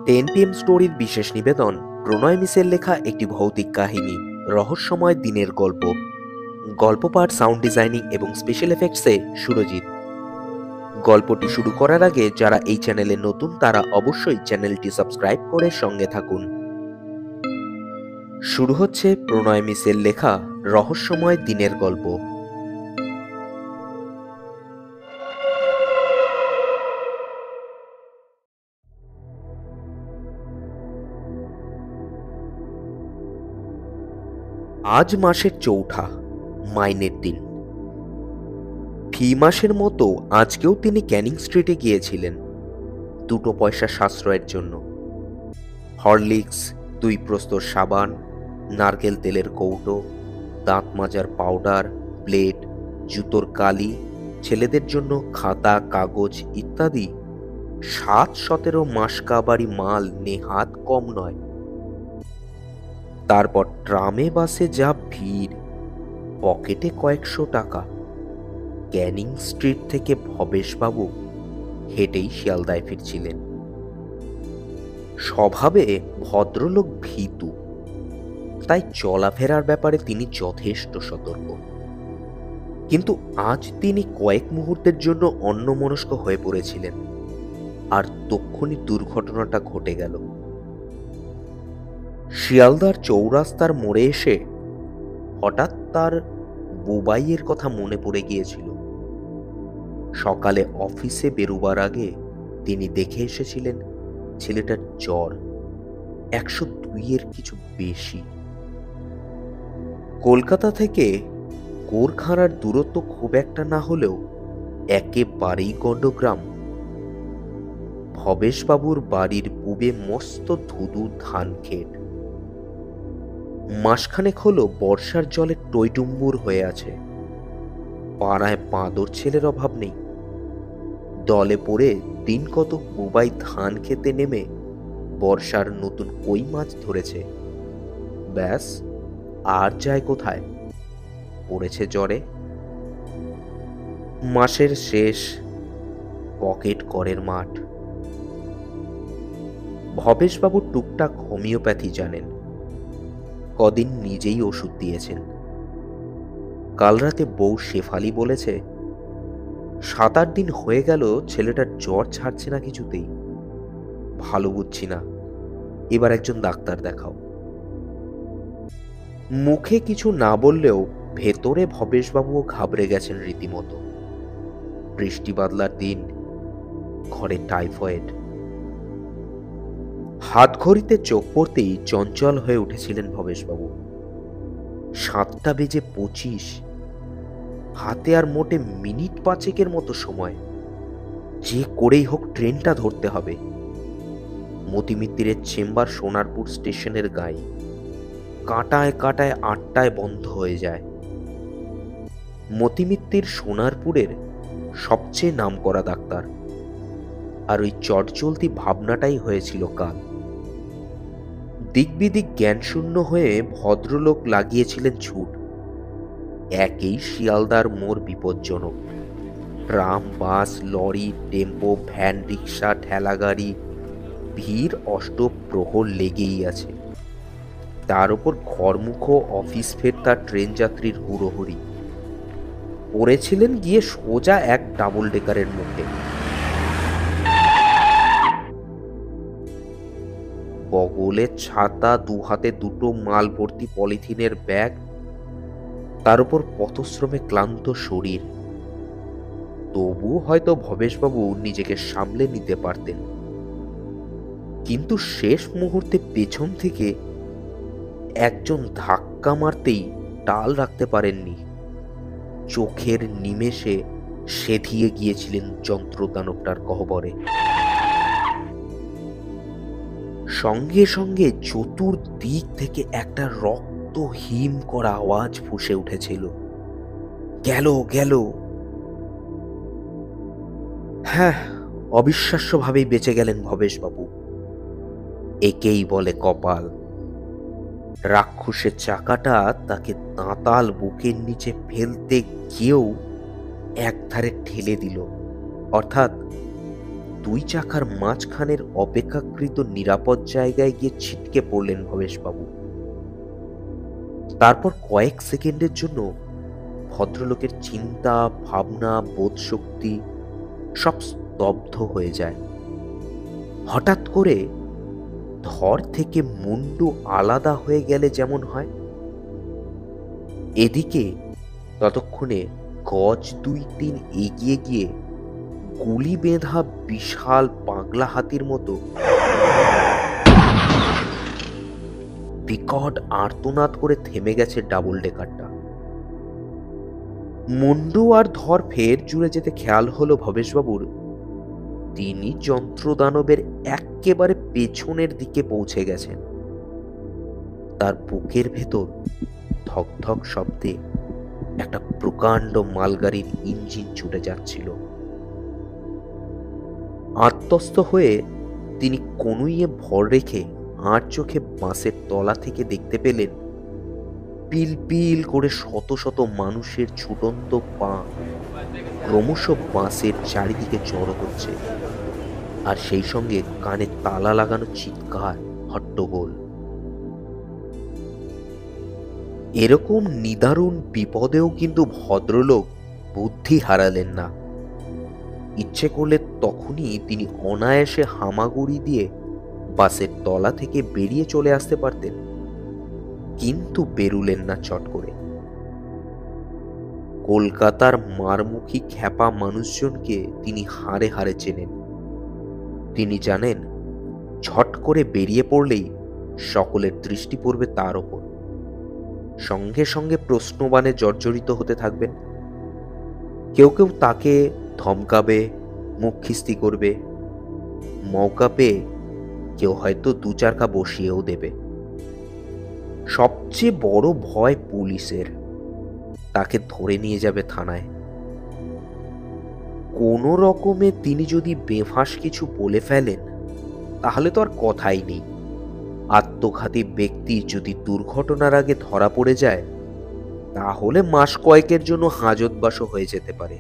10 PM স্টোরির বিশেষ নিবেদন প্রণয় মিসের লেখা একটি ভৌতিক কাহিনী, রহস্যময় দিনের গল্প। গল্প পাঠ, সাউন্ড ডিজাইনিং এবং স্পেশাল এফেক্টসে সুরজিৎ। গল্পটি শুরু করার আগে যারা এই চ্যানেলে নতুন তারা অবশ্যই চ্যানেলটি সাবস্ক্রাইব করে সঙ্গে থাকুন। শুরু হচ্ছে প্রণয় মিসের লেখা রহস্যময় দিনের গল্প। আজ মাসের চৌঠা, মাইনের দিন। ফি মাসের মতো আজকেও তিনি ক্যানিং স্ট্রিটে গিয়েছিলেন 2 পয়সা সাশ্রয়ের জন্য। হরলিক্স, 2 প্রস্তর সাবান, নারকেল তেলের কৌটো, দাঁত মাজার পাউডার, ব্লেড, জুতোর কালি, ছেলেদের জন্য খাতা কাগজ ইত্যাদি 7-17 মাসকাবারি মাল নেহাত কম নয়। তারপর ট্রামে বাসে যা ভিড়, পকেটে কয়েকশো টাকা। ক্যানিং স্ট্রিট থেকে ভবেশবাবু হেঁটেই শিয়ালদায় ফিরছিলেন। স্বভাবে ভদ্রলোক ভীতু, তাই চলাফেরার ব্যাপারে তিনি যথেষ্ট সতর্ক। কিন্তু আজ তিনি কয়েক মুহূর্তের জন্য অন্যমনস্ক হয়ে পড়েছিলেন, আর তক্ষুনি দুর্ঘটনাটা ঘটে গেল। শিয়ালদার চৌরাস্তার মোড়ে এসে হঠাৎ তার বুবাইয়ের কথা মনে পড়ে গিয়েছিল। সকালে অফিসে বেরোবার আগে তিনি দেখে এসেছিলেন ছেলেটার জ্বর 102-এর কিছু বেশি। কলকাতা থেকে কোরখানার দূরত্ব খুব একটা না হলেও একেবারেই গণ্ডগ্রাম। ভবেশবাবুর বাড়ির পূবে মস্ত ধুধু ধান ক্ষেত। মাসখানেক হলো বর্ষার জলে টইটুম্বুর হয়ে আছে। পাড়ায় বাঁদর ছেলের অভাব নেই। দলে পড়ে দিন কত বুবাই ধান খেতে নেমে বর্ষার নতুন কই মাছ ধরেছে। ব্যাস, আর যায় কোথায়? পড়েছে জ্বরে। মাসের শেষ, পকেট করের মাঠ। ভবেশবাবু টুকটাক হোমিওপ্যাথি জানেন, কদিন নিজেই ওষুধ দিয়েছেন। কাল রাতে বউ শেফালি বলেছে 7-8 দিন হয়ে গেল ছেলেটার জ্বর ছাড়ছে না কিছুতেই। ভালো বুঝছি না, এবার একজন ডাক্তার দেখাও। মুখে কিছু না বললেও ভেতরে ভবেশবাবুও ঘাবড়ে গেছেন রীতিমতো। বৃষ্টি বাদলার দিন, ঘরে টাইফয়েড। হাত ঘড়িতে চোখ পড়তেই চঞ্চল হয়ে উঠেছিলেন ভবেশবাবু। 7:25। হাতে আর মোটে মিনিট 5-এর মতো সময়। যে করেই হোক ট্রেনটা ধরতে হবে। মতিমিত্তিরের চেম্বার সোনারপুর স্টেশনের গায়ে। কাঁটায় কাঁটায় 8টায় বন্ধ হয়ে যায়। মতিমিত্তির সোনারপুরের সবচেয়ে নামকরা ডাক্তার, আর ওই চটচলতি ভাবনাটাই হয়েছিল কাল। দিকবিদিক জ্ঞানশূন্য হয়ে ভদ্রলোক লাগিয়েছিলেন ছুট। একেই শিয়ালদার মোড় বিপজ্জনক। ট্রাম, বাস, লরি, টেম্পো, ভ্যান, রিক্সা, ঠেলাগাড়ি, ভিড় অষ্টপ্রহর লেগেই আছে। তার উপর ঘরমুখ অফিস ফেরতা ট্রেন যাত্রীর হুড়োহুড়ি। পড়েছিলেন গিয়ে সোজা এক ডাবল ডেকারের মুখে। বগলে ছাতা, 2 হাতে 2টো মাল ভর্তি পলিথিনের ব্যাগ, তার উপর পথশ্রমে ক্লান্ত শরীর। তবু হয়তো ভবেশবাবু নিজেকে সামলে নিতে পারতেন, কিন্তু শেষ মুহূর্তে পেছন থেকে একজন ধাক্কা মারতেই টাল রাখতে পারেননি। চোখের নিমেষে সেধিয়ে গিয়েছিলেন যন্ত্রদানবটার গহ্বরে। সঙ্গে সঙ্গে চতুর্দিক থেকে একটা রক্ত হিম করা আওয়াজ ফুঁসে উঠেছিল, গেল গেল। হ্যাঁ, অবিশ্বাস্যভাবেই বেঁচে গেলেন ভবেশবাবু। একেই বলে কপাল। রাক্ষসের চাকাটা তাকে তাঁতাল বুকের নিচে ফেলতে গিয়েও একধারে ঠেলে দিল, অর্থাৎ দুই চাকার মাঝখানের অপেক্ষাকৃত নিরাপদ জায়গায় গিয়ে ছিটকে পড়লেন ভবেশবাবু। তারপর কয়েক সেকেন্ডের জন্য ভদ্রলোকের চিন্তা, ভাবনা, বোধশক্তি সব স্তব্ধ হয়ে যায়। হঠাৎ করে ধর থেকে মুন্ডু আলাদা হয়ে গেলে যেমন হয়, এদিকে ততক্ষণে গজ 2-3 এগিয়ে গিয়ে গুলি বেঁধা বিশাল পাগলা হাতির মতো বিকট আর্তনাদ করে থেমে গেছে ডাবল ডেকারটা। মুন্ডু আর ধর ফের জুড়ে যেতে খেয়াল হলো ভবেশবাবুর। তিনি যন্ত্রদানবের একেবারে পেছনের দিকে পৌঁছে গেছেন। তার বুকের ভেতর ধক ধক শব্দে একটা প্রকাণ্ড মালগাড়ির ইঞ্জিন ছুটে যাচ্ছিল। আত্মস্থ হয়ে তিনি কনুইয়ে ভর রেখে আর চোখে বাঁশের তলা থেকে দেখতে পেলেন পিল পিল করে শত শত মানুষের ছুটন্ত পা ক্রমশ বাঁশের চারিদিকে জড়ো হচ্ছে, আর সেই সঙ্গে কানে তালা লাগানো চিৎকার, হট্টগোল। এরকম নিদারুণ বিপদেও কিন্তু ভদ্রলোক বুদ্ধি হারালেন না। ইচ্ছে করলে তখনই তিনি অনায়াসে হামাগুড়ি দিয়ে বাসের তলা থেকে বেরিয়ে চলে আসতে পারতেন, কিন্তু বেরুলেন না চট করে। কলকাতার মারমুখী খ্যাপা মানুষজনকে তিনি হাড়ে হাড়ে চেনেন। তিনি জানেন ঝট করে বেরিয়ে পড়লেই সকলের দৃষ্টি পড়বে তার ওপর। সঙ্গে সঙ্গে প্রশ্নবাণে জর্জরিত হতে থাকবেন। কেউ কেউ তাকে ধমকাবে, মুখ খিস্তি করবে, মৌকা পেয়ে কেউ হয়তো 2 চারকা বসিয়েও দেবে। সবচেয়ে বড় ভয় পুলিশের, তাকে ধরে নিয়ে যাবে থানায়। কোনো রকমে তিনি যদি বেফাঁস কিছু বলে ফেলেন তাহলে তো আর কথাই নেই। আত্মঘাতী ব্যক্তি যদি দুর্ঘটনার আগে ধরা পড়ে যায় তাহলে মাস কয়েকের জন্য হাজতবাসও হয়ে যেতে পারে।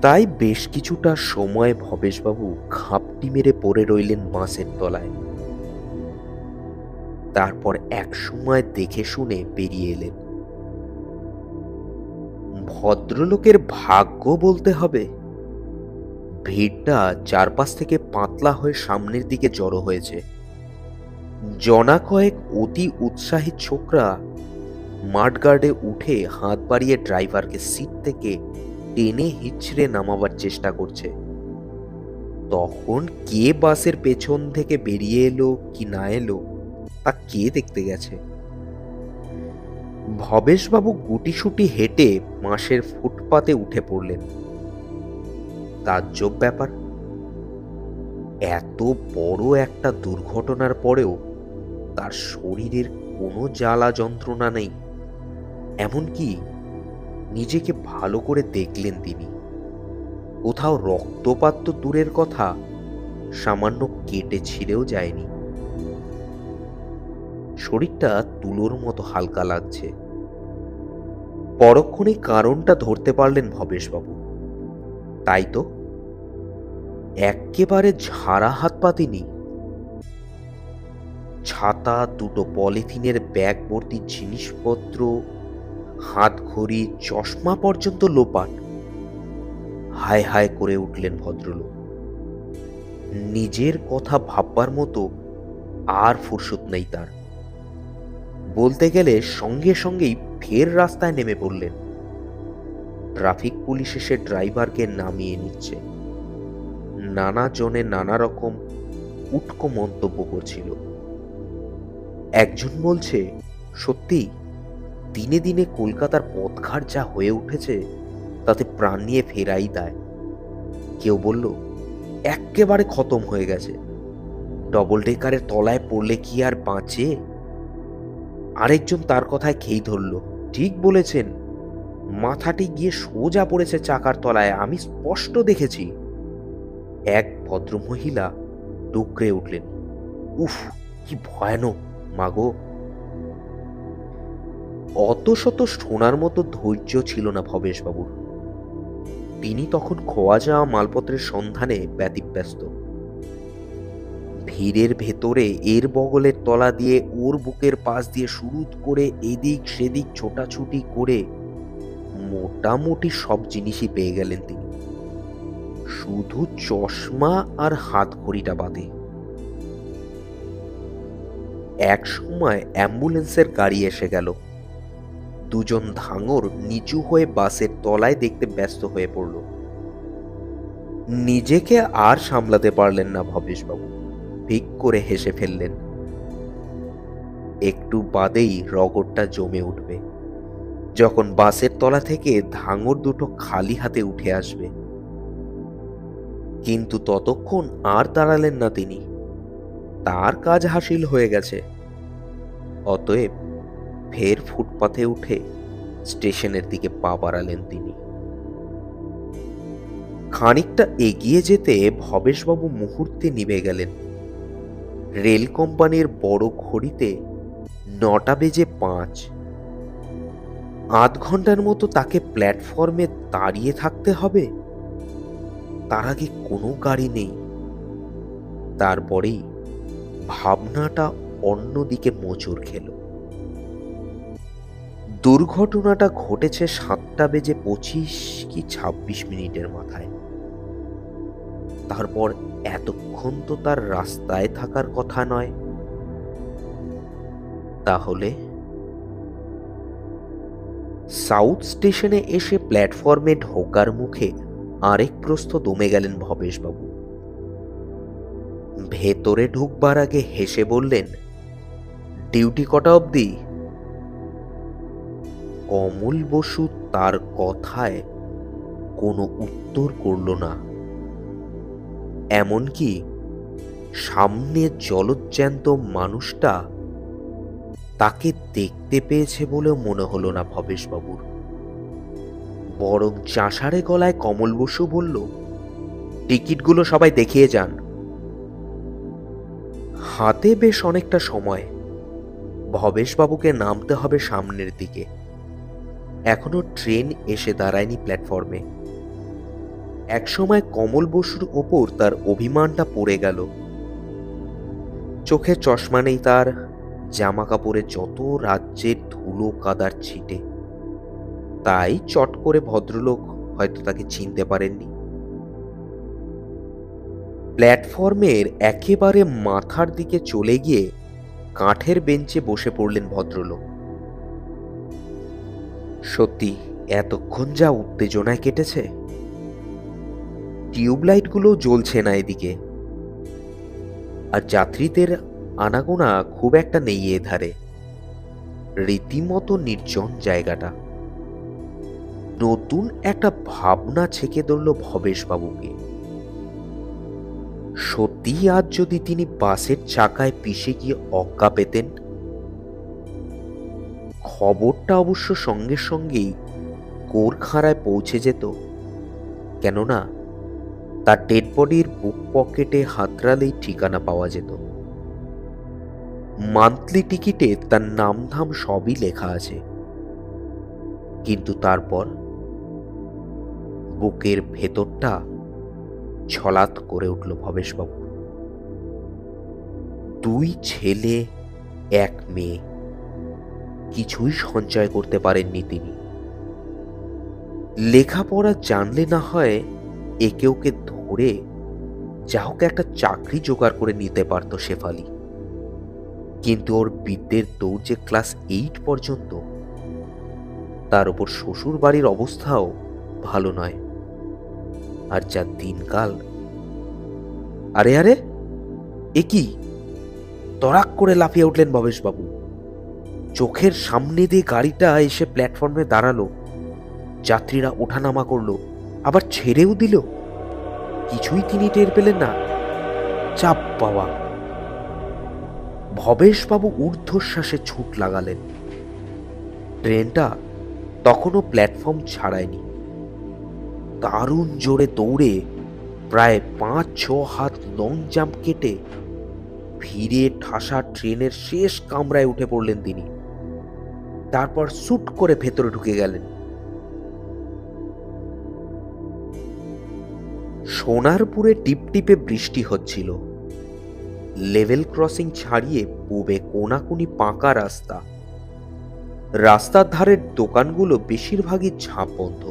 তাই বেশ কিছুটা সময় ভবেশবাবু ঘাপটি মেরে পড়ে রইলেন বাঁশের তলায়। তারপর এক সময় দেখে শুনে বেরিয়ে এলেন। ভদ্রলোকের ভাগ্য বলতে হবে, ভিড়টা চারপাশ থেকে পাতলা হয়ে সামনের দিকে জড়ো হয়েছে। জনা কয়েক অতি উৎসাহী ছোকরা মাঠগার্ডে উঠে হাত বাড়িয়ে ড্রাইভারকে সিট থেকে টেনে হিচড়ে নামাবার চেষ্টা করছে। তখন কে বাসের পেছন থেকে বেরিয়ে এলো কি না এলো তা কে দেখতে গেছে। ভবেশবাবু গুটিসুটি হেঁটে বাঁশের ফুটপাতে উঠে পড়লেন। তাজ্জব ব্যাপার, এত বড় একটা দুর্ঘটনার পরেও তার শরীরের কোনো জ্বালা যন্ত্রণা নেই। এমনকি নিজেকে ভালো করে দেখলেন তিনি, কোথাও রক্তপাত তো দূরের কথা, সামান্য কেটে ছিঁড়েও যায়নি। শরীরটা তুলোর মতো হালকা লাগছে। পরক্ষণে কারণটা ধরতে পারলেন ভবেশবাবু। তাই তো, একেবারে ঝাড়া হাত পা তিনি। ছাতা, 2টো পলিথিনের ব্যাগ ভর্তি জিনিসপত্র, হাত ঘড়ি, চশমা পর্যন্ত লোপাট। হায় হায় করে উঠলেন ভদ্রলোক। নিজের কথা ভাববার মতো আর ফুরসত নেই তার। বলতে গেলে সঙ্গে সঙ্গেই ফের রাস্তায় নেমে পড়লেন। ট্রাফিক পুলিশ এসে ড্রাইভারকে নামিয়ে নিচ্ছে। নানা জনে নানা রকম উটকো মন্তব্য করছিল। একজন বলছে, সত্যি দিনে দিনে কলকাতার পথঘাট যা হয়ে উঠেছে তাতে প্রাণ নিয়ে ফেরাই দায়। কেউ বলল, একেবারে খতম হয়ে গেছে, ডবল ডেকারের তলায় পড়লে কি আর বাঁচে। আরেকজন তার কথায় খেই ধরল, ঠিক বলেছেন, মাথাটি গিয়ে সোজা পড়েছে চাকার তলায়, আমি স্পষ্ট দেখেছি। এক ভদ্রমহিলা ডুকরে উঠলেন, উফ কি ভয়ানক মাগো। অত শত শোনার মতো ধৈর্য ছিল না ভবেশবাবুর। তিনি তখন খোয়া যাওয়া মালপত্রের সন্ধানে ব্যতিব্যস্ত। ভিড়ের ভেতরে এর বগলের তলা দিয়ে ওর বুকের পাশ দিয়ে শুরুত করে এদিক সেদিক ছোটাছুটি করে মোটামুটি সব জিনিসই পেয়ে গেলেন তিনি, শুধু চশমা আর হাত ঘড়িটা বাদে। এক সময় অ্যাম্বুলেন্সের গাড়ি এসে গেল। দুজন ধাঙর নিচু হয়ে বাসের তলায় দেখতে ব্যস্ত হয়ে পড়ল। নিজেকে আর সামলাতে পারলেন না ভবেশবাবু, ভিক করে হেসে ফেললেন। একটু বাদেই রগরটা জমে উঠবে, যখন বাসের তলা থেকে ধাঙর দুটো খালি হাতে উঠে আসবে। কিন্তু ততক্ষণ আর দাঁড়ালেন না তিনি, তার কাজ হাসিল হয়ে গেছে। অতএব ফের ফুটপাথে উঠে স্টেশনের দিকে পা বাড়ালেন তিনি। খানিকটা এগিয়ে যেতে ভবেশবাবু মুহূর্তে নিভে গেলেন। রেল কোম্পানির বড় ঘড়িতে 9:05। আধ ঘন্টার মতো তাকে প্ল্যাটফর্মে দাঁড়িয়ে থাকতে হবে। তার আগে কোনো গাড়ি নেই। তারপরেই ভাবনাটা অন্যদিকে মোচড় খেল। দুর্ঘটনাটা ঘটেছে 7:25 কি 26 মিনিটের মাথায়। তারপর এতক্ষণ তো তার রাস্তায় থাকার কথা নয়। তাহলে সাউথ স্টেশনে এসে প্ল্যাটফর্মে ঢোকার মুখে আরেক প্রস্থ দমে গেলেন ভবেশবাবু। ভেতরে ঢুকবার আগে হেসে বললেন, ডিউটি কটা অবধি? কমল বসু তার কথায় কোনো উত্তর করল না। এমনকি সামনে জলজ্যান্ত মানুষটা তাকে দেখতে পেয়েছে বলেও মনে হলো না ভবেশবাবুর। বরং চাষারে গলায় কমল বসু বলল, টিকিটগুলো সবাই দেখিয়ে যান। হাতে বেশ অনেকটা সময়। ভবেশবাবুকে নামতে হবে সামনের দিকে। এখনো ট্রেন এসে দাঁড়ায়নি প্ল্যাটফর্মে। একসময় কমল বসুর ওপর তার অভিমানটা পড়ে গেল। চোখে চশমা নেই তার, জামা কাপড়ে যত রাজ্যের ধুলো কাদার ছিটে। তাই চট করে ভদ্রলোক হয়তো তাকে চিনতে পারেননি। প্ল্যাটফর্মের একেবারে মাথার দিকে চলে গিয়ে কাঠের বেঞ্চে বসে পড়লেন ভদ্রলোক। সত্যি এতক্ষণ যা উত্তেজনায় কেটেছে। টিউবলাইটগুলো জ্বলছে না এদিকে, আর যাত্রীদের আনাগোনা খুব একটা নেই এ ধারে। রীতিমতো নির্জন জায়গাটা। নতুন একটা ভাবনা ছেকে ধরল ভবেশবাবুকে। সত্যি আজ যদি তিনি বাসের চাকায় পিষে গিয়ে অজ্ঞা পেতেন। খবরটা অবশ্য সঙ্গে সঙ্গেই কোরখাড়ায় পৌঁছে যেত, কেননা তার ডেড বডির বুক পকেটে হাতড়ালেই ঠিকানা পাওয়া যেত। মান্থলি টিকিটে তার নামধাম সবই লেখা আছে। কিন্তু তারপর বুকের ভেতরটা ছলাৎ করে উঠল ভবেশবাবু। 2 ছেলে 1 মেয়ে, কিছুই সঞ্চয় করতে পারেননি তিনি। লেখাপড়া জানলে না হয় একে ওকে ধরে যা হোক একটা চাকরি জোগাড় করে নিতে পারত শেফালি। কিন্তু ওর বিদ্যের দৌড় যে ক্লাস 8 পর্যন্ত। তার উপর শ্বশুর বাড়ির অবস্থাও ভালো নয়। আর যা দিনকাল। আরে আরে, এ কি? তড়াক করে লাফিয়ে উঠলেন ভবেশবাবু। চোখের সামনে দিয়ে গাড়িটা এসে প্ল্যাটফর্মে দাঁড়ালো। যাত্রীরা ওঠানামা করলো, আবার ছেড়েও দিল। কিছুই তিনি টের পেলেন না। চাপ পাওয়া। ভবেশবাবু ঊর্ধ্বশ্বাসে ছুট লাগালেন। ট্রেনটা তখনও প্ল্যাটফর্ম ছাড়ায়নি। দারুণ জোরে দৌড়ে প্রায় 5-6 হাত লং জাম্প কেটে ভিড়ে ঠাসা ট্রেনের শেষ কামরায় উঠে পড়লেন তিনি। তারপর সুট করে ভেতরে ঢুকে গেলেন। সোনারপুরে টিপটিপে বৃষ্টি হচ্ছিল। লেভেল ক্রসিং ছাড়িয়ে পূবে কোনাকুনি পাকা রাস্তা। রাস্তার ধারের দোকানগুলো বেশিরভাগই ঝাঁপ বন্ধ।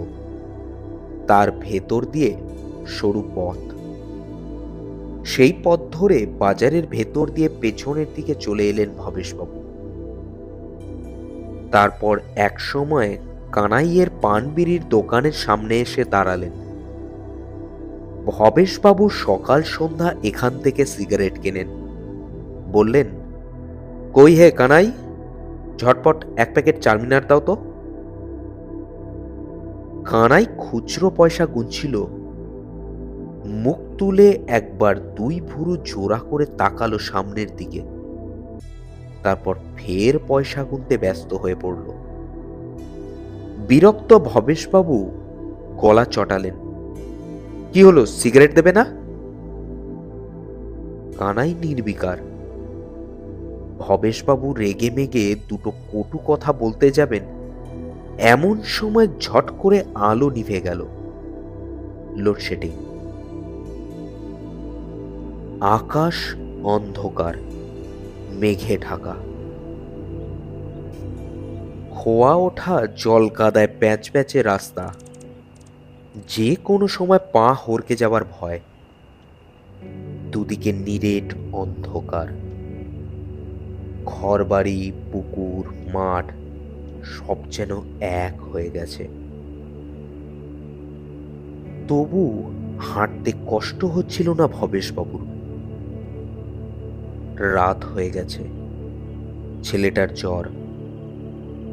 তার ভেতর দিয়ে সরু পথ। সেই পথ ধরে বাজারের ভেতর দিয়ে পেছনের দিকে চলে এলেন ভবেশবাবু। তারপর এক সময় কানাইয়ের পানবিড়ির দোকানের সামনে এসে দাঁড়ালেন। ভবেশবাবু সকাল সন্ধ্যা এখান থেকে সিগারেট কেনেন। বললেন, কই হে কানাই, ঝটপট এক প্যাকেট চারমিনার দাও তো। কানাই খুচরো পয়সা গুনছিল। মুখ তুলে একবার দুই ভুরু জোড়া করে তাকালো সামনের দিকে, তারপর ফের পয়সা গুনতে ব্যস্ত হয়ে পড়ল। বিরক্ত ভবেশবাবু গলা চটালেন, কি হলো, সিগারেট দেবে না? কানাই নির্বিকার। ভবেশবাবু রেগে মেগে দুটো কটু কথা বলতে যাবেন, এমন সময় ঝট করে আলো নিভে গেল। লোডশেডিং। আকাশ অন্ধকার, মেঘে ঢাকা। খোয়া ওঠা জল কাদায় প্যাচ প্যাচে রাস্তা, যে কোনো সময় পা হড়কে যাবার ভয়। দুদিকে নিরেট অন্ধকার। ঘরবাড়ি, পুকুর, মাঠ সব যেন এক হয়ে গেছে। তবু হাঁটতে কষ্ট হচ্ছিল না ভবেশবাবুর। রাত হয়ে গেছে। ছেলেটার জ্বর।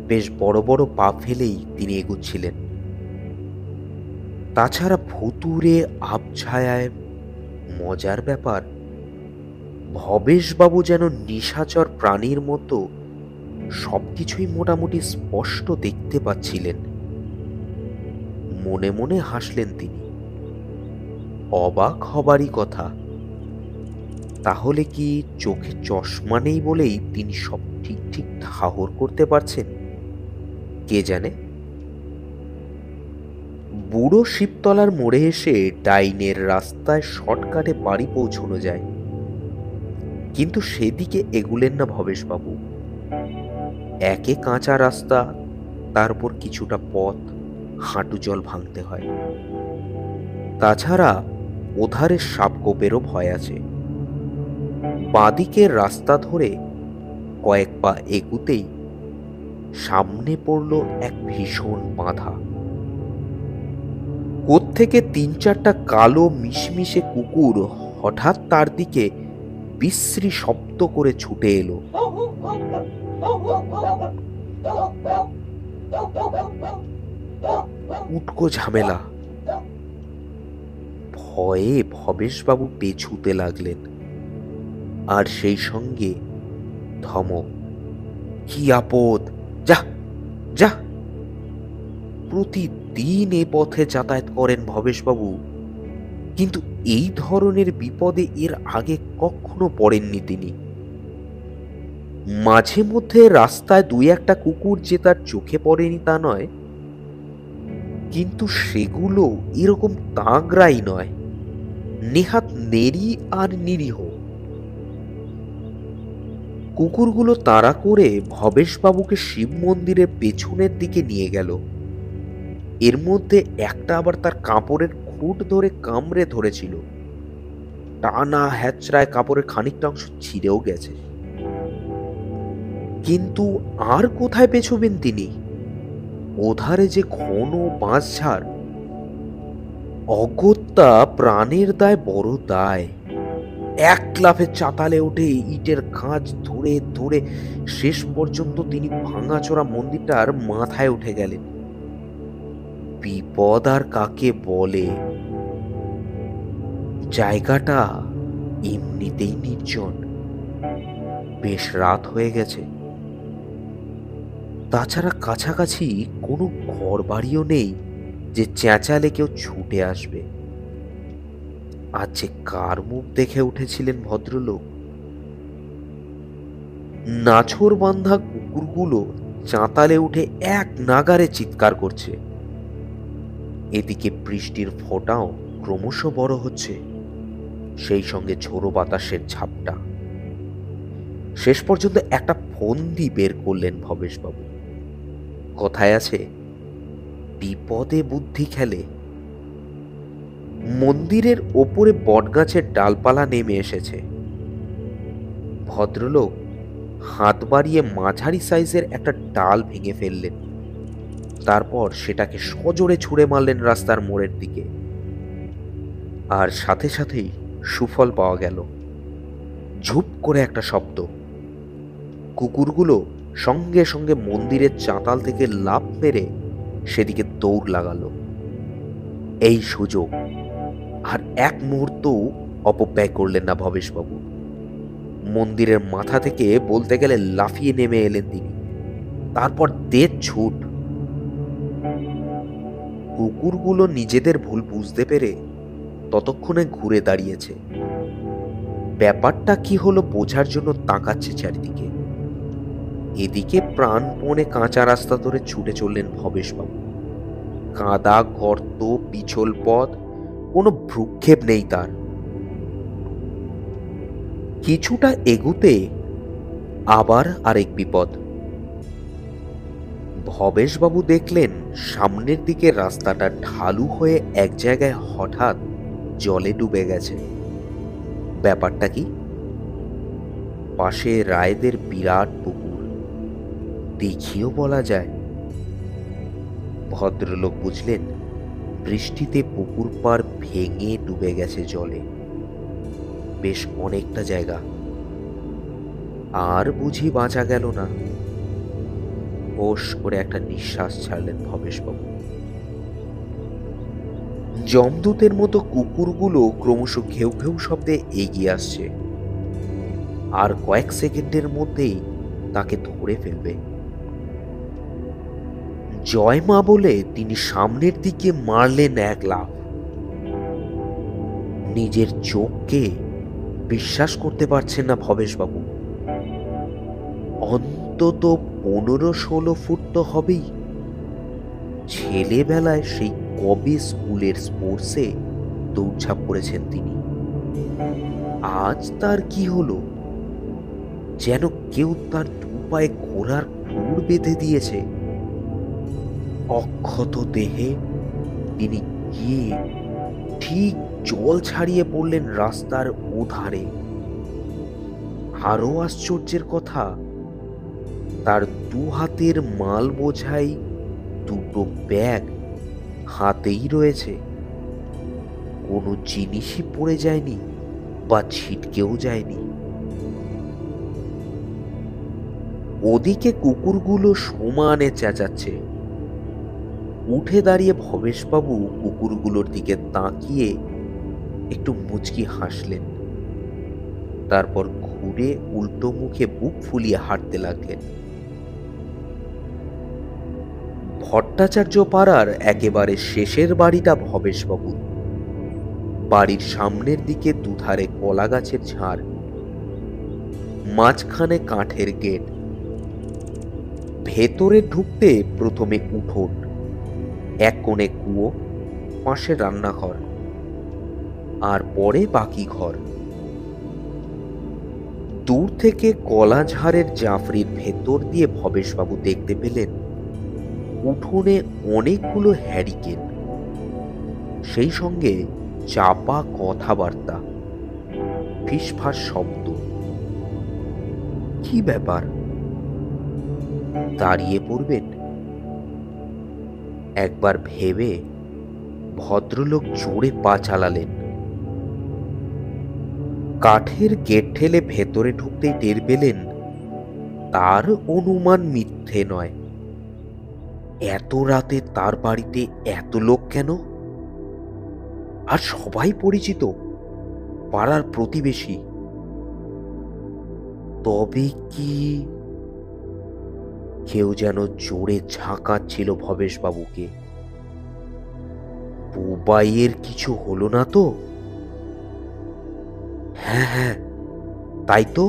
বেশ বড় বড় পা ফেলেই তিনি এগুচ্ছিলেন। তাছাড়া ভুতুড়ে আবছায়ায় মজার ব্যাপার, ভবেশবাবু যেন নিশাচর প্রাণীর মতো সবকিছুই মোটামুটি স্পষ্ট দেখতে পাচ্ছিলেন। মনে মনে হাসলেন তিনি। অবাক হবারই কথা। তাহলে কি চোখে চশমা নেই বলেই তিনি সব ঠিক ঠিক ঠাহর করতে পারছেন? কে জানে। বুড়ো শিবতলার মোড়ে এসে ডাইনের রাস্তায় শর্টকাটে বাড়ি পৌঁছানো যায়, কিন্তু সেদিকে এগুলেন না ভবেশবাবু। একে কাঁচা রাস্তা, তারপর কিছুটা পথ হাঁটু জল ভাঙতে হয়। তাছাড়া ওধারে সাপকোপেরও ভয় আছে। বাঁদিকের রাস্তা ধরে কয়েক পা এগুতেই সামনে পড়ল এক ভীষণ বাধা। কোত্থেকে তিন চারটা কালো মিশমিশে কুকুর হঠাৎ তার দিকে বিশ্রী শব্দ করে ছুটে এলো। উটকো ঝামেলা। ভয়ে ভবেশবাবু পেছুতে লাগলেন, আর সেই সঙ্গে ধমক, কি আপদ, যা যা। প্রতিদিন এ পথে যাতায়াত করেন ভবেশবাবু, কিন্তু এই ধরনের বিপদে এর আগে কখনো পড়েননি তিনি। মাঝে মধ্যে রাস্তায় দুই একটা কুকুর যে তার চোখে পড়েনি তা নয়, কিন্তু সেগুলো এরকম তাগড়াই নয়, নেহাত নেড়ি আর নিরীহ। কুকুরগুলো তাড়া করে ভবেশবাবুকে শিব মন্দিরের পেছনের দিকে নিয়ে গেল। এর মধ্যে একটা আবার তার কাপড়ের খুঁট ধরে কামড়ে ধরেছিল। টানা হ্যাচড়ায় কাপড়ের খানিকটা অংশ ছিঁড়েও গেছে। কিন্তু আর কোথায় পেছবেন তিনি? ওধারে যে ঘন বাঁশঝাড়। অগত্যা প্রাণের দায় বড় দায়। এক লাফে চাতালে উঠে ইটের খাঁজ ধরে ধরে শেষ পর্যন্ত তিনি ভাঙাচোরা মন্দিরটার মাথায় উঠে গেলেন। বিপদ আর কাকে বলে? জায়গাটা এমনিতেই নির্জন। বেশ রাত হয়ে গেছে। তাছাড়া কাছাকাছি কোনো ঘর বাড়িও নেই যে চেঁচালে কেউ ছুটে আসবে। আজ যে কার মুখ দেখে উঠেছিলেন ভদ্রলোক! নাছোড় বাঁধা কুকুরগুলো চাতালে উঠে এক নাগারে চিৎকার করছে। এদিকে বৃষ্টির ফোঁটাও ক্রমশ বড় হচ্ছে, সেই সঙ্গে ঝোড়ো বাতাসের ঝাপটা। শেষ পর্যন্ত একটা ফন্দি বের করলেন ভবেশবাবু। কথায় আছে, বিপদে বুদ্ধি খেলে। মন্দিরের ওপরে বটগাছের ডালপালা নেমে এসেছে। ভদ্রলোক হাত বাড়িয়ে মাঝারি সাইজের একটা ডাল ভেঙে ফেললেন। তারপর সেটাকে সজোরে ছুঁড়ে মারলেন রাস্তার মোড়ের দিকে। আর সাথে সাথেই সুফল পাওয়া গেল। ঝুপ করে একটা শব্দ। কুকুরগুলো সঙ্গে সঙ্গে মন্দিরের চাতাল থেকে লাফ মেরে সেদিকে দৌড় লাগালো। এই সুযোগ আর এক মুহূর্তও অপব্যয় করলেন না ভবেশবাবু। মন্দিরের মাথা থেকে বলতে গেলে লাফিয়ে নেমে এলেন তিনি। তারপর তেজ ছুট। কুকুরগুলো নিজেদের ভুল বুঝতে পেরে ততক্ষণে ঘুরে দাঁড়িয়েছে। ব্যাপারটা কি হলো বোঝার জন্য তাকাচ্ছে চারিদিকে। এদিকে প্রাণপণে কাঁচা রাস্তা ধরে ছুটে চললেন ভবেশবাবু। কাদা, গর্ত, পিছল পথ, কোনো ভ্রুক্ষেপ নেই তার। কিছুটা এগুতে আবার আরেক বিপদ। ভবেশবাবু দেখলেন সামনের দিকে রাস্তাটা ঢালু হয়ে এক জায়গায় হঠাৎ জলে ডুবে গেছে। ব্যাপারটা কি? পাশে রায়দের বিরাট পুকুর, দেখিও বলা যায়। ভদ্রলোক বুঝলেন বৃষ্টিতে পুকুর পাড় ভেঙে ডুবে গেছে জলে, বেশ অনেকটা জায়গা। আর বুঝি বাঁচা গেল না। হোস করে একটা নিঃশ্বাস ছাড়লেন ভবেশবাবু। যমদূতের মতো কুকুরগুলো ক্রমশ ঘেউ ঘেউ শব্দে এগিয়ে আসছে। আর কয়েক সেকেন্ডের মধ্যেই তাকে ধরে ফেলবে। জয় মা বলে তিনি সামনের দিকে মারলেন এক লাফ। নিজের চোখকে বিশ্বাস করতে পারছেন না ভবেশবাবু। অন্তত 15-16 ফুট তো হবেই। ছেলেবেলায় সেই কবে স্কুলের স্পোর্টসে দৌড়ঝাঁপ করেছেন তিনি। আজ তার কি হলো? যেন কেউ তার দু পায়ে ঘোড়ার খুর বেঁধে দিয়েছে। অক্ষত দেহে তিনি গিয়ে ঠিক জল ছাড়িয়ে পড়লেন রাস্তার ওধারে। আরো আশ্চর্যের কথা, তার দু হাতের মাল বোঝাই দুটো ব্যাগ হাতেই রয়েছে। কোনো জিনিসই পড়ে যায়নি বা ছিটকেও যায়নি। ওদিকে কুকুরগুলো সমানে চেঁচাচ্ছে। উঠে দাঁড়িয়ে ভবেশবাবু কুকুরগুলোর দিকে তাকিয়ে একটু মুচকি হাসলেন। তারপর ঘুরে উল্টো মুখে বুক ফুলিয়ে হাঁটতে লাগলেন। ভট্টাচার্য পাড়ার একেবারে শেষের বাড়িটা ভবেশবাবুর। বাড়ির সামনের দিকে দুধারে কলা গাছের ঝাড়, মাঝখানে কাঠের গেট। ভেতরে ঢুকতে প্রথমে উঠোন, এক কোণে কুয়ো, পাশে রান্নাঘর, আর পরে বাকি ঘর। দূর থেকে কলা ঝাড়ের জাফরির ভেতর দিয়ে ভবেশবাবু দেখতে পেলেন উঠোনে অনেকগুলো হ্যারিকেন, সেই সঙ্গে চাপা কথাবার্তা, ফিসফাস শব্দ। কি ব্যাপার? দাঁড়িয়ে পড়বেন? একবার ভেবে ভদ্রলোক জোরে পা চালালেন। কাঠের গেট ঠেলে ভেতরে ঢুকতেই টের পেলেন তার অনুমান মিথ্যে নয়। এত রাতে তার বাড়িতে এত লোক কেন? আর সবাই পরিচিত, পাড়ার প্রতিবেশী। তবে কি কেউ যেন জোরে ঝাঁকাচ্ছিল ভবেশবাবুকে? বুবাইয়ের কিছু হলো না তো? হ্যাঁ হ্যাঁ, তাই তো।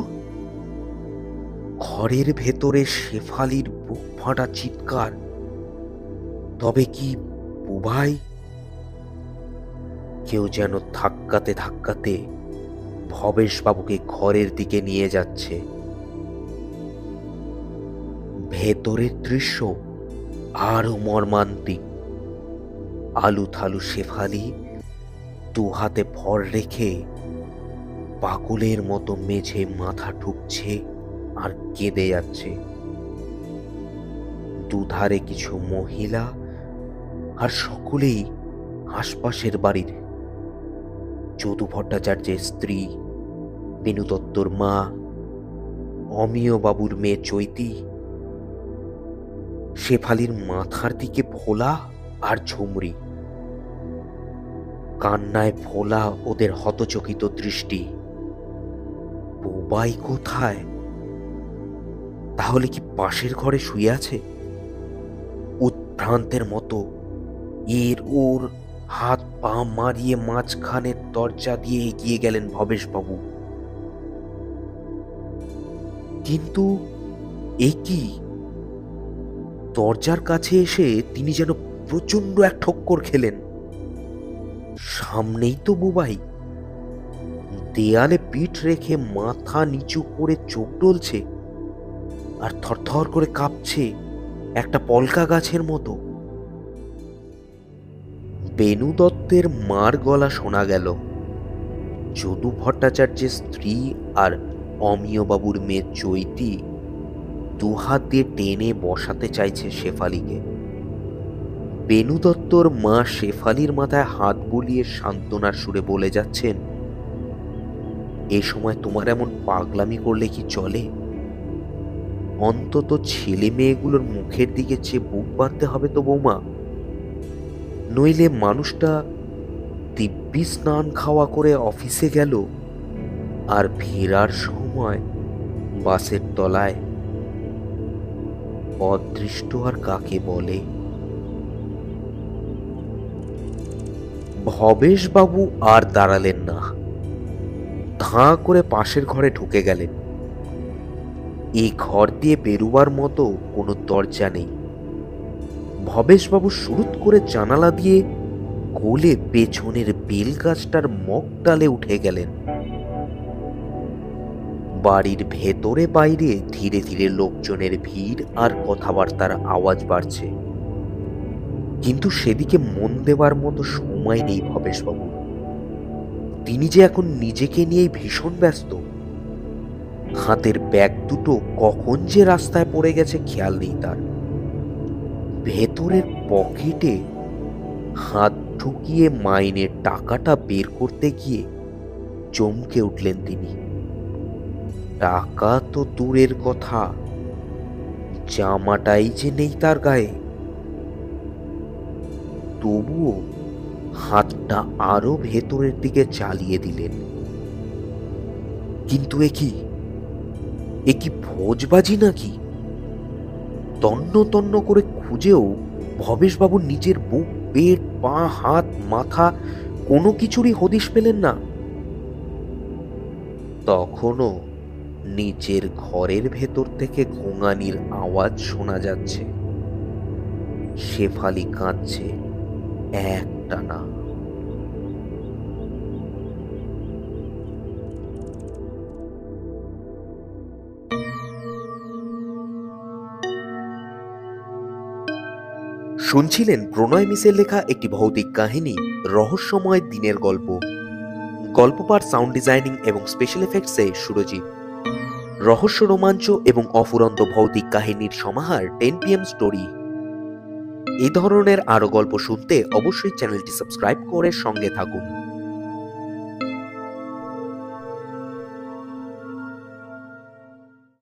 ঘরের ভেতরে শেফালির বুক ফাটা চিৎকার। তবে কি বুবাই? কেউ যেন ধাক্কাতে ধাক্কাতে ভবেশবাবুকে ঘরের দিকে নিয়ে যাচ্ছে। ভেতরের দৃশ্য আরো মর্মান্তিক। আলু থালু শেফালি দু হাতে ভর রেখে পাগলের মতো মেঝে মাথা ঠুকছে আর কেঁদে যাচ্ছে। দুধারে কিছু মহিলা, আর সকলেই আশপাশের বাড়ির। যদু ভট্টাচার্যের স্ত্রী, বেনু দত্তর মা, অমিয় বাবুর মেয়ে চৈতি, শেফালির মাথার দিকে ভোলা আর ঝুমরি। কান্নায় ভোলা ওদের হতচকিত দৃষ্টি। বুবাই কোথায়? তাহলে কি পাশের ঘরে শুয়ে আছে? উদ্ভ্রান্তের মতো এর ওর হাত পা মারিয়ে মাঝখানের দরজা দিয়ে এগিয়ে গেলেন ভবেশবাবু। কিন্তু এ কি? দরজার কাছে এসে তিনি যেন প্রচন্ড এক ঠক্কর খেলেন। সামনেই তো বুবাই, দেয়ালে পিঠ রেখে মাথা নিচু করে চোখ ডলছে আর থরথর করে কাঁপছে একটা পলকা গাছের মতো। বেনু দত্তের মার গলা শোনা গেল। যদু ভট্টাচার্যের স্ত্রী আর অমিয়বাবুর মেয়ে চৈতি দুহাত দিয়ে টেনে বসাতে চাইছে শেফালিকে। বেনু দত্তর মা শেফালির মাথায় হাত বুলিয়ে সান্ত্বনার সুরে বলে যাচ্ছেন, এ সময় তোমার এমন পাগলামি করলে কি চলে? অন্তত ছেলে মেয়েগুলোর মুখের দিকে চেয়ে বুক বাঁধতে হবে তো বৌমা, নইলে মানুষটা দিব্যি স্নান খাওয়া করে অফিসে গেল আর ফেরার সময় বাসের তলায়। অদৃষ্ট আর কাকে বলে? ভবেশবাবু আর দাঁড়ালেন না, ধাঁ করে পাশের ঘরে ঢুকে গেলেন। এই ঘর দিয়ে বেরুবার মতো কোনো দরজা নেই। ভবেশবাবু শুরুত করে জানালা দিয়ে গোলে পেছনের বেল গাছটার মগডালে উঠে গেলেন। বাড়ির ভেতরে বাইরে ধীরে ধীরে লোকজনের ভিড় আর কথাবার্তার আওয়াজ বাড়ছে, কিন্তু সেদিকে মন দেওয়ার মতো সময় নেই ভবেশবাবু। তিনি যে এখন নিজেকে নিয়েই ভীষণ ব্যস্ত। হাতের ব্যাগ দুটো কখন যে রাস্তায় পড়ে গেছে খেয়াল নেই তার। ভেতরের পকেটে হাত ঢুকিয়ে মাইনের টাকাটা বের করতে গিয়ে চমকে উঠলেন তিনি। টাকা তো দূরের কথা, জামাটাই যে নেই তার গায়ে। তবুও হাতটা আরো ভেতরের দিকে চালিয়ে দিলেন। কিন্তু এ কি ভোজবাজি নাকি? তন্ন তন্ন করে খুঁজেও ভবেশবাবু নিজের বুক, পেট, পা, হাত, মাথা কোনো কিছুরই হদিশ পেলেন না। তখনও নিচের ঘরের ভেতর থেকে ঘুঙানির আওয়াজ শোনা যাচ্ছে। শেফালি কাঁদছে একটানা। শুনছিলেন প্রণয় মিসের লেখা একটি ভৌতিক কাহিনী, রহস্যময় দিনের গল্প। গল্প পাঠ, সাউন্ড ডিজাইনিং এবং স্পেশাল এফেক্টসে সুরজিৎ। রহস্য, রোমাঞ্চ এবং অফুরন্ত ভৌতিক কাহিনীর সমাহার 10 PM স্টোরি। এই ধরনের আরো গল্প শুনতে অবশ্যই চ্যানেলটি সাবস্ক্রাইব করে সঙ্গে থাকুন।